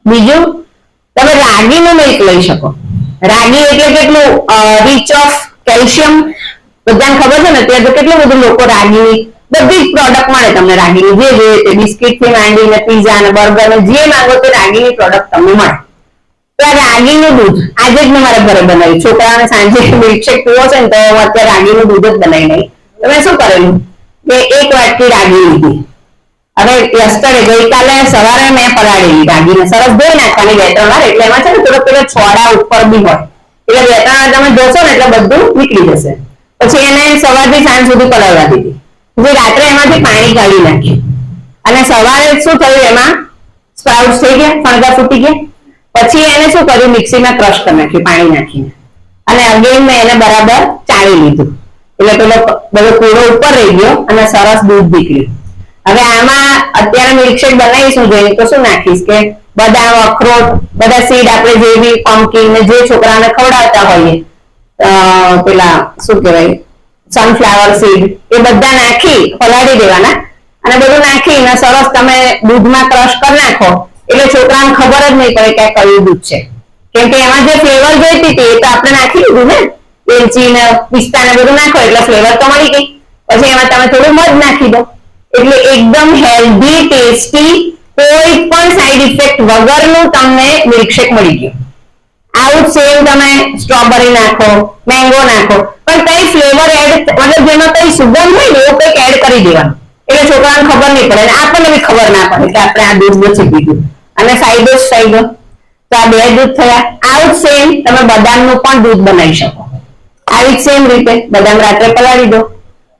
બીજું તમે રાગીનું મિલ્ક લઈ શકો. રાગી એટલે કેટલું રીચ ઓફ કેલ્શિયમ બધાને ખબર છે ને. અત્યારે તો કેટલું બધું લોકો રાગીની બધી જ પ્રોડક્ટ મળે તમને રાગીની જે જોઈએ તે બિસ્કિટ થી માંડીને પીઝા અને બર્ગર ને જે માંગો તે રાગીની પ્રોડક્ટ તમને મળે. તો આ રાગીનું દૂધ આજે જ મેં મારા ઘરે બનાવ્યું. છોકરાઓને સાંજે મિલ્કશેક પીવો છે ને તો અત્યારે રાગીનું દૂધ જ બનાવી નહીં. તો મેં શું કરેલું કે 1 વાટકી રાગી લીધી. હવે યસ્ટરડે ગઈકાલે સવારે મેં પલાળેલી રાગીને સરસ ધોઈ નાખવાની 2-3 વાર. એટલે એમાં છે ને થોડો પેલો છોડા ઉપર બી હોય એટલે 2-3 વાર તમે ધોશો ને એટલે બધું નીકળી જશે. પછી એને સવારથી સાંજ સુધી પલાળવા દીધી. પછી રાત્રે એમાંથી પાણી કાઢી નાખ્યું અને સવારે શું થયું એમાં સ્પ્રાઉટ્સ થઈ ગયા, ફણગા ફૂટી ગયા. પછી એને શું કર્યું મિક્સીમાં ક્રશ કરી નાખ્યું પાણી નાખીને અને અગેન મેં એને બરાબર ચાળી લીધું. એટલે પેલો બધો કૂડો ઉપર રહી ગયો અને સરસ દૂધ નીકળ્યું. હવે આમાં અત્યારે મિલ્કશેક બનાવીશું જોઈએ તો શું નાખીશ કે બદામ, અખરોટ, બધા સીડ આપણે જે બી પમ્પકિન ને જે છોકરાઓને ખવડાવતા હોઈએ પેલા શું કહેવાય સનફ્લાવર સીડ એ બધા નાખી પલાળી દેવાના અને બધું નાખીને સરસ તમે દૂધમાં ક્રશ કરી નાખો એટલે છોકરાને ખબર જ નહીં પડે કે આ કયું દૂધ છે. કેમ કે એમાં જે ફ્લેવર જોઈતી હતી એ તો આપણે નાખી દીધું ને, એલચી ને પિસ્તા ને બધું નાખો એટલે ફ્લેવર તો મળી ગઈ. પછી એમાં તમે થોડું મધ નાખી દો એટલે એકદમ હેલ્ધી, ટેસ્ટી, કોઈ પણ સાઈડ ઇફેક્ટ વગરનું તમને મિલ્કશેક મળી ગયું. આવું સેમ તમે સ્ટ્રોબેરી નાખો, મેંગો નાખો, પણ કઈ ફ્લેવર એડ મતલબ જેમાં કઈ સુગંધ હોય ને એવું કંઈક એડ કરી દેવાનું એટલે છોકરાને ખબર નહીં પડે અને આપણને બી ખબર ના પડે કે આપણે આ દૂધ નથી પીધું. અને ફાયદો જ ફાયદો. તો આ 2 દૂધ થયા. આવું સેમ તમે બદામનું પણ દૂધ બનાવી શકો. આવી જ સેમ રીતે બદામ રાત્રે પલાળી દો,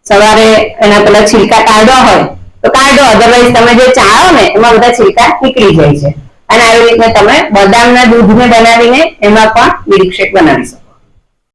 સવારે એના પેલા છિલકા કાઢવા હોય તો કાઢો, અધરવાઇઝ તમે જે ચાળો ને એમાં બધા છિલકા નીકળી જાય છે. અને આવી રીતે તમે બદામના દૂધને બનાવીને એમાં પણ મિલ્કશેક બનાવી શકો.